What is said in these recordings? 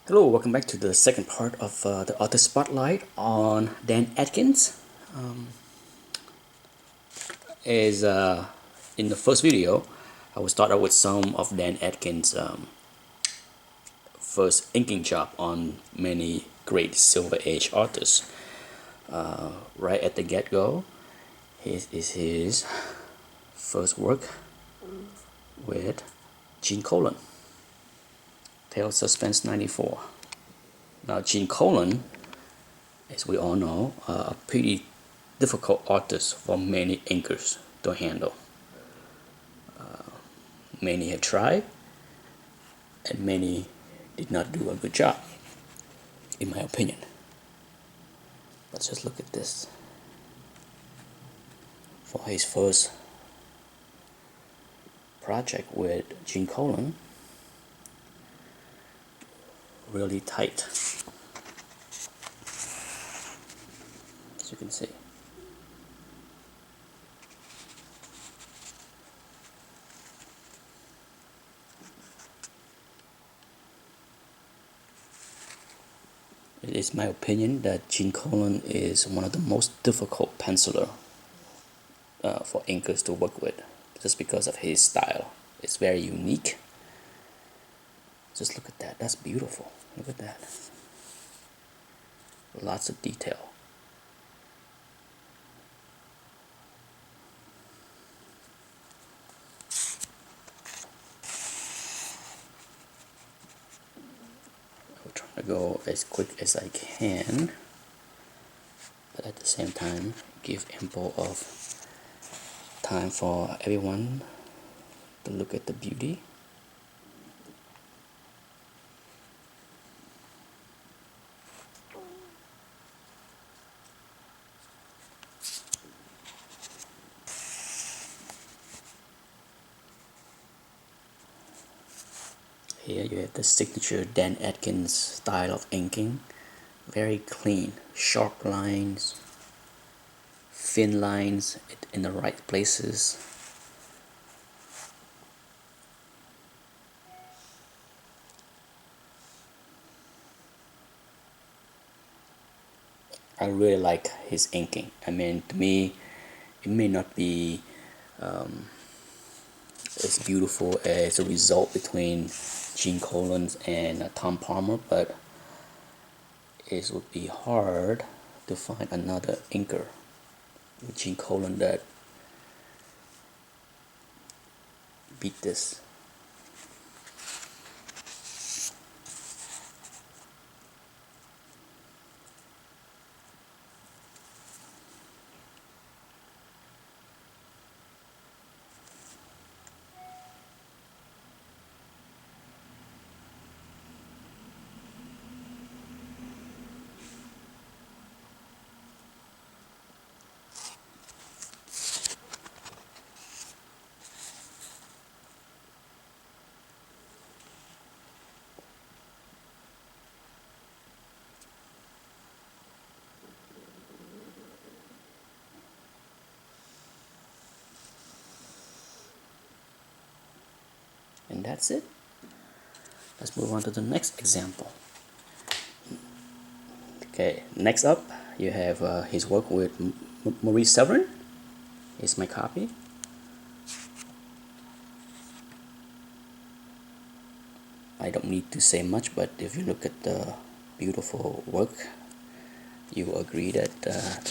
Hello, welcome back to the second part of the author spotlight on Dan Atkins. Is In the first video, I will start out with some of Dan Atkins' first inking job on many great Silver Age artists. Right at the get-go, his first work with Gene Colan, Tale of Suspense '94. Now, Gene Colan, as we all know, a pretty difficult artist for many inkers to handle. Many have tried, and many did not do a good job, in my opinion. Let's just look at this. For his first project with Gene Colan, really tight, as you can see. It is my opinion that Gene Colan is one of the most difficult penciler for inkers to work with, just because of his style. It's very unique. Just look at that. That's beautiful. Look at that. Lots of detail. I'm trying to go as quick as I can, but at the same time give ample of time for everyone to look at the beauty. Here you have the signature Dan Atkins style of inking. Very clean, sharp lines, thin lines in the right places. I really like his inking. I mean, to me, it may not be as beautiful as a result between Gene Colan's and Tom Palmer, but it would be hard to find another inker with Gene Colan that beat this. And that's it. Let's move on to the next example. Okay, next up you have his work with Maurice Severin. Here's my copy. I don't need to say much, but if you look at the beautiful work, you will agree that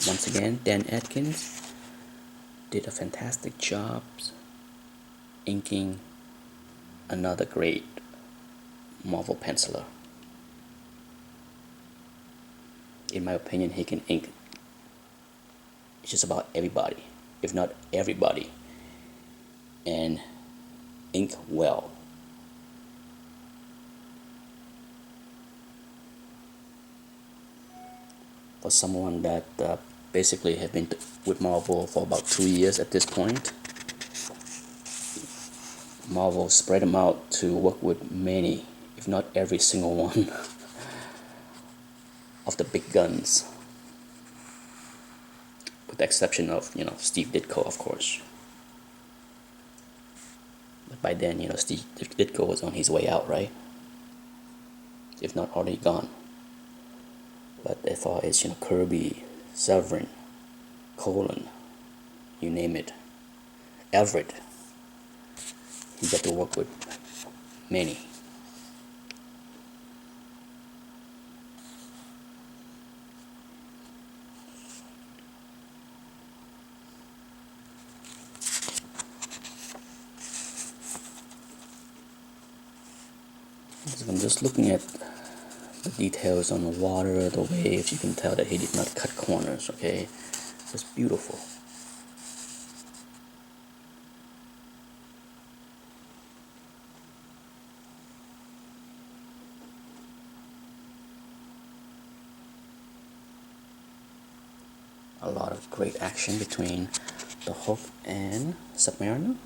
once again Dan Atkins did a fantastic job inking another great Marvel penciler. In my opinion, he can ink just about everybody, if not everybody, and ink well. For someone that basically have been with Marvel for about 2 years at this point, Marvel spread him out to work with many, if not every single one, of the big guns, with the exception of Steve Ditko, of course. But by then, Steve Ditko was on his way out, right? if not already gone. But as far as Kirby, Severin, Colin, you name it, Everett, he got to work with many. So I'm just looking at the details on the water, the waves. You can tell that he did not cut corners, okay? It's beautiful. A lot of great action between the Hook and Submariner.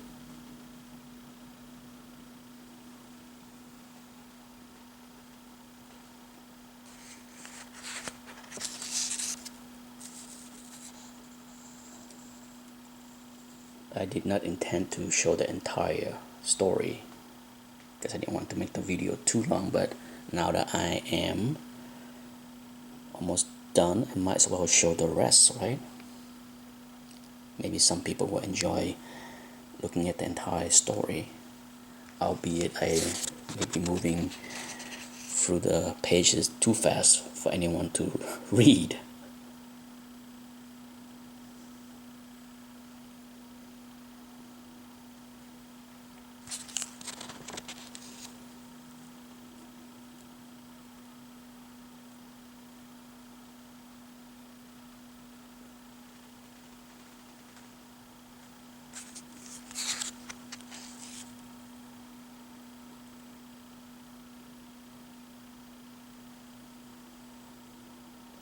I did not intend to show the entire story because I didn't want to make the video too long, but now that I am almost done, I might as well show the rest, right? Maybe some people will enjoy looking at the entire story, albeit I may be moving through the pages too fast for anyone to read.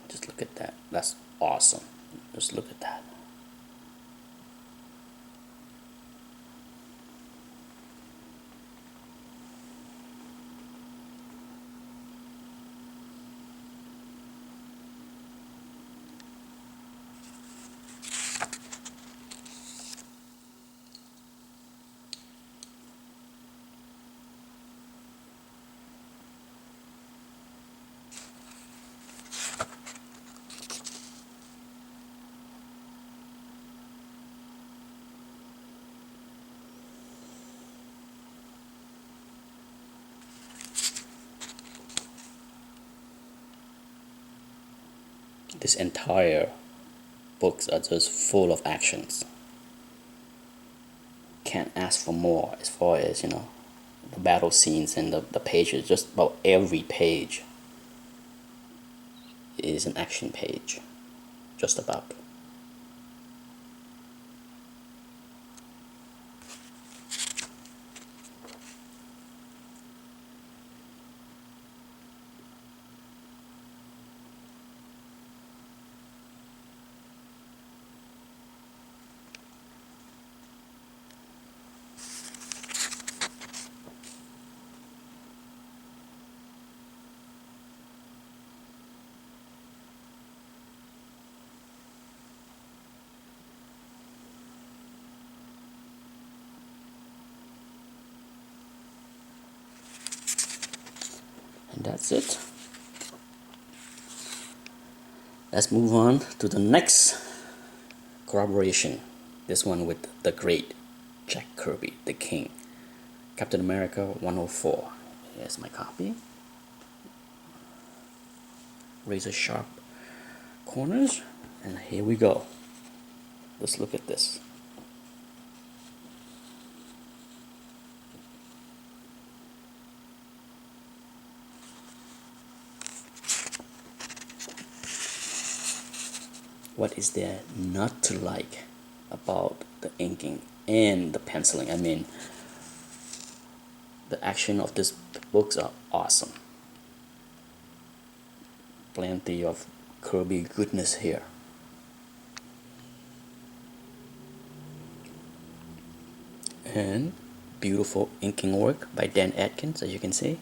Just look at that. That's awesome. Just look at that. This entire books are just full of actions. Can't ask for more as far as the battle scenes and the pages. Just about every page is an action page. Just about. And that's it. Let's move on to the next collaboration. This one with the great Jack Kirby, the King. Captain America 104. Here's my copy. Razor sharp corners. And here we go. Let's look at this. What is there not to like about the inking and the penciling? I mean, the action of these books are awesome. Plenty of Kirby goodness here. And beautiful inking work by Dan Atkins, as you can see.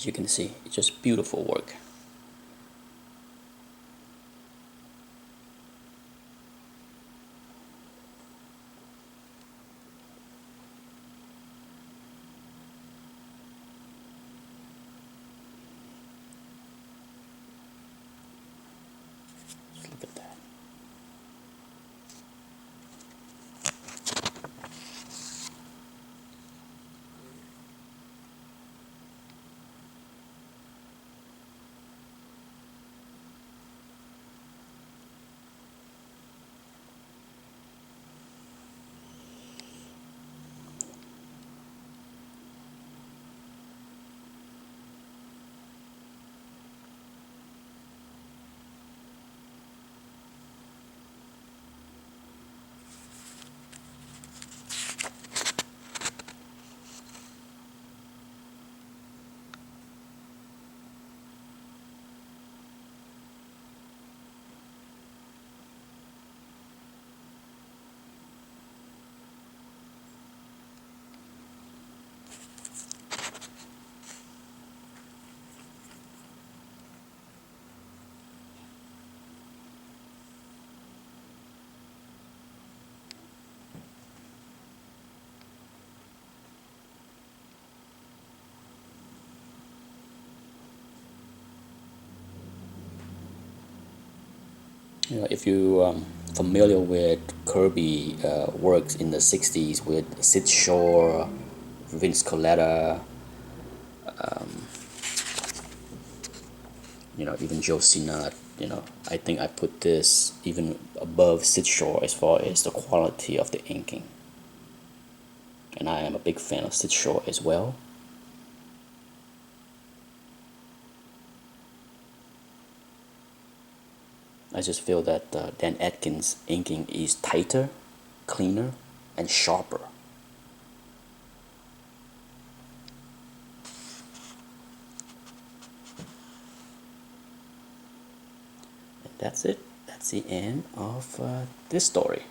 As you can see, it's just beautiful work. Just look at that. You know, if you familiar with Kirby works in the 60s with Sid Shore, Vince Coletta, you know, even Joe Sinat, you know, I think I put this even above Sid Shore as far as the quality of the inking. And I am a big fan of Sid Shore as well. I just feel that Dan Atkins' inking is tighter, cleaner, and sharper. And that's it. That's the end of this story.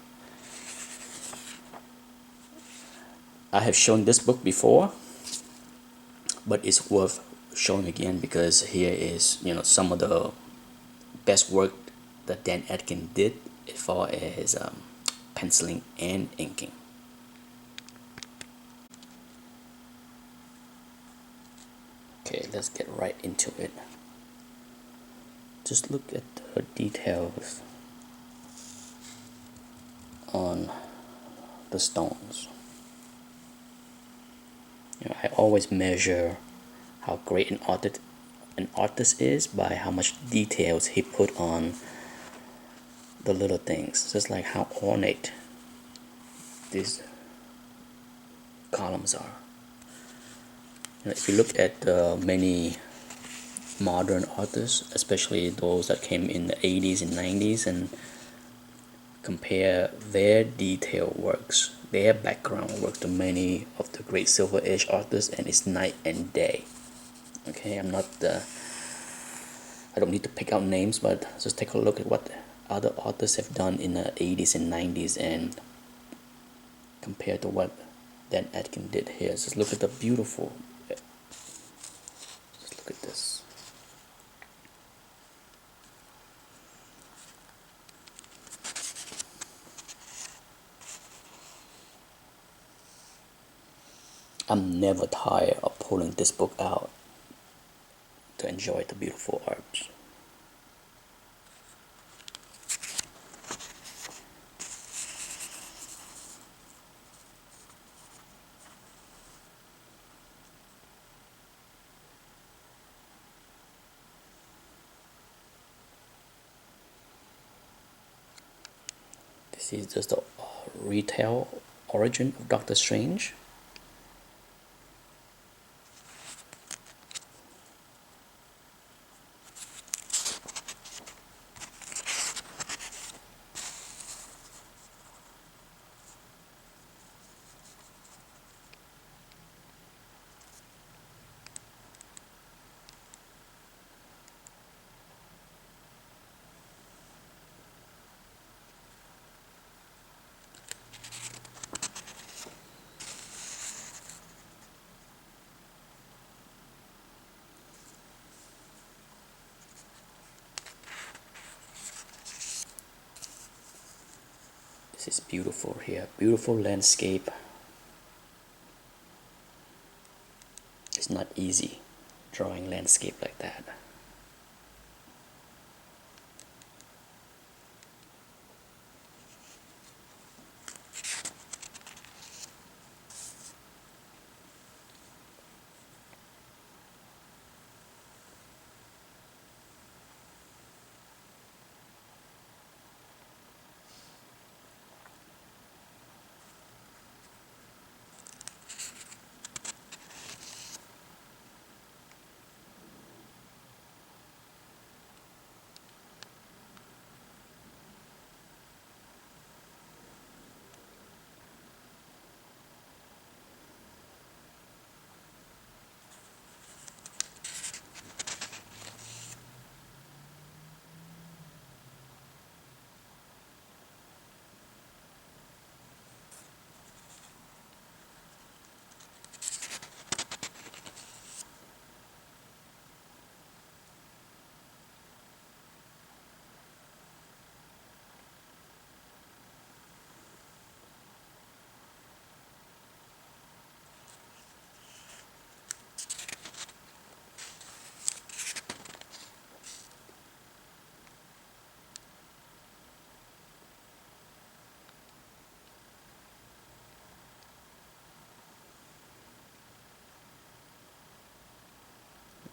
I have shown this book before, but it's worth showing again because here is, you know, some of the best work that Dan Atkins did as far as penciling and inking. Okay, let's get right into it. Just look at the details on the stones. You know, I always measure how great an artist is by how much details he put on the little things, just like how ornate these columns are. You know, if you look at many modern artists, especially those that came in the 80s and 90s, and compare their detail works, their background work to many of the great Silver Age artists, and it's night and day. Okay, I don't need to pick out names, but just take a look at what other artists have done in the 80s and 90s and compare to what Dan Atkins did here. Just look at the beautiful, just look at this. I'm never tired of pulling this book out to enjoy the beautiful art. This is just the retail origin of Doctor Strange. This is beautiful here, beautiful landscape. It's not easy drawing landscape like that.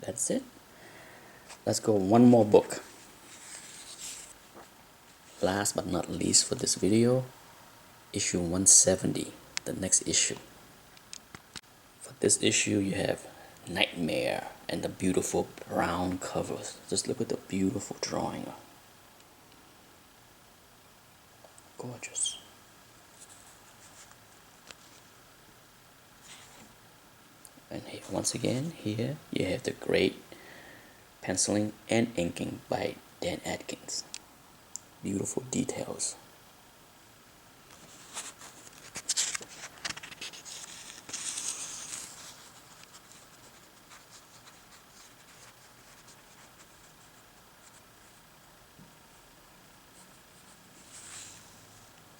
That's it. Let's go one more book. Last but not least for this video, issue 170, the next issue. For this issue, you have Nightmare and the beautiful brown covers. Just look at the beautiful drawing. Gorgeous. And here, once again, here you have the great penciling and inking by Dan Atkins. Beautiful details.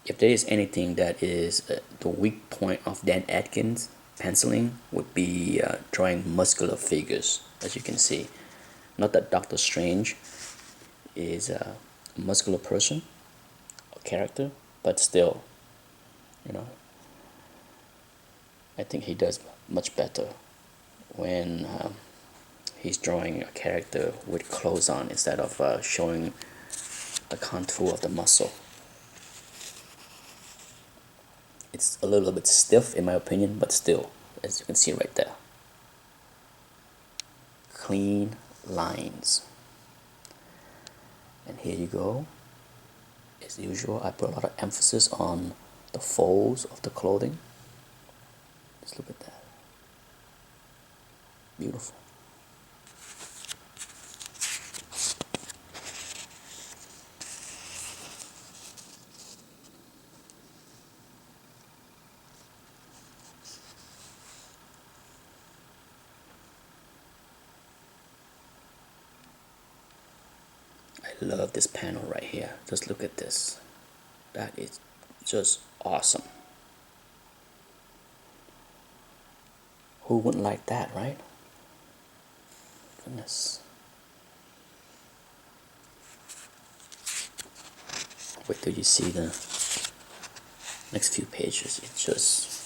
If there is anything that is the weak point of Dan Atkins penciling would be drawing muscular figures, as you can see. Not that Doctor Strange is a muscular person, a character, but still, you know, I think he does much better when he's drawing a character with clothes on instead of showing the contour of the muscle. It's a little bit stiff in my opinion, but still, as you can see right there, clean lines. And here you go. As usual, I put a lot of emphasis on the folds of the clothing. Just look at that. Beautiful. I love this panel right here. Just look at this. That is just awesome. Who wouldn't like that, right? Goodness. Wait till you see the next few pages. It's just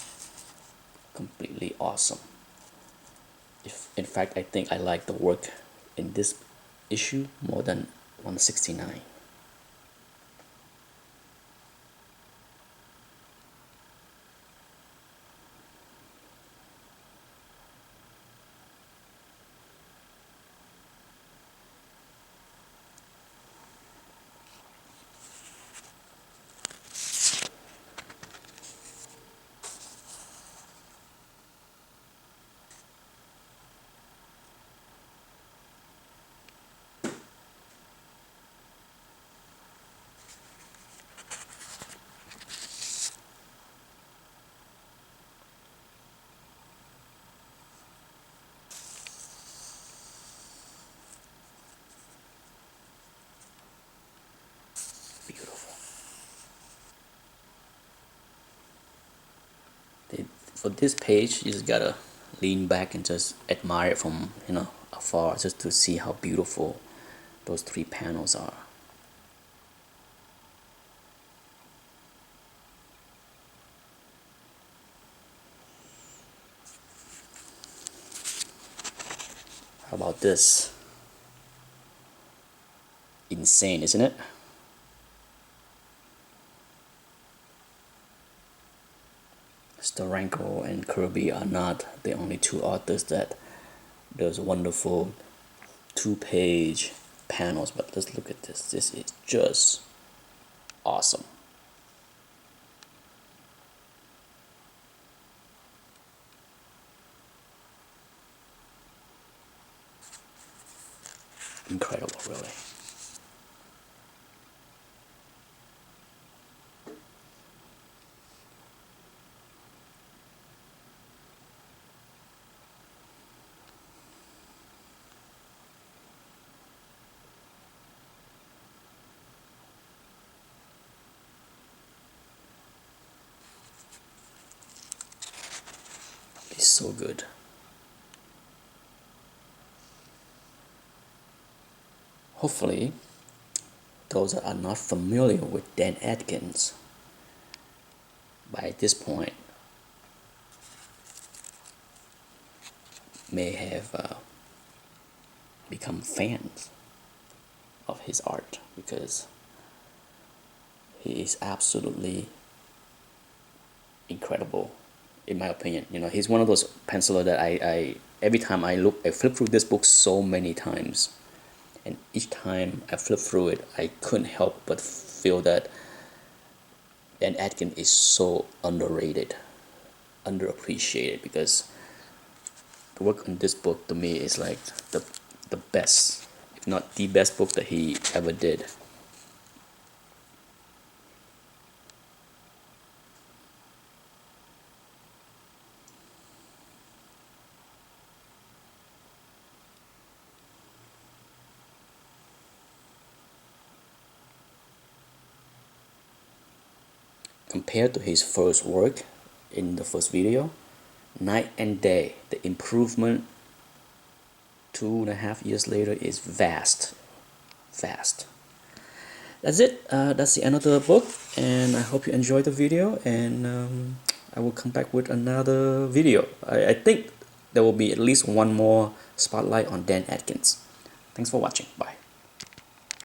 completely awesome. In fact, I think I like the work in this issue more than 169. for this page, you just gotta lean back and just admire it from, you know, afar, just to see how beautiful those 3 panels are. How about this? Insane, isn't it? Steranko and Kirby are not the only 2 authors that does wonderful 2-page panels, but let's look at this. This is just awesome. Incredible, really. It's so good. Hopefully, those that are not familiar with Dan Atkins, by this point, may have become fans of his art, because he is absolutely incredible, in my opinion. You know, he's one of those penciler that I every time I flip through this book so many times, and each time I flip through it, I couldn't help but feel that Dan Atkins is so underrated, underappreciated, because the work on this book to me is like the best, if not the best book that he ever did. Compared to his first work in the first video, night and day, the improvement 2.5 years later is vast. That's it. That's the end of the book, and I hope you enjoyed the video, and I will come back with another video. I think there will be at least one more spotlight on Dan Atkins. Thanks for watching. Bye.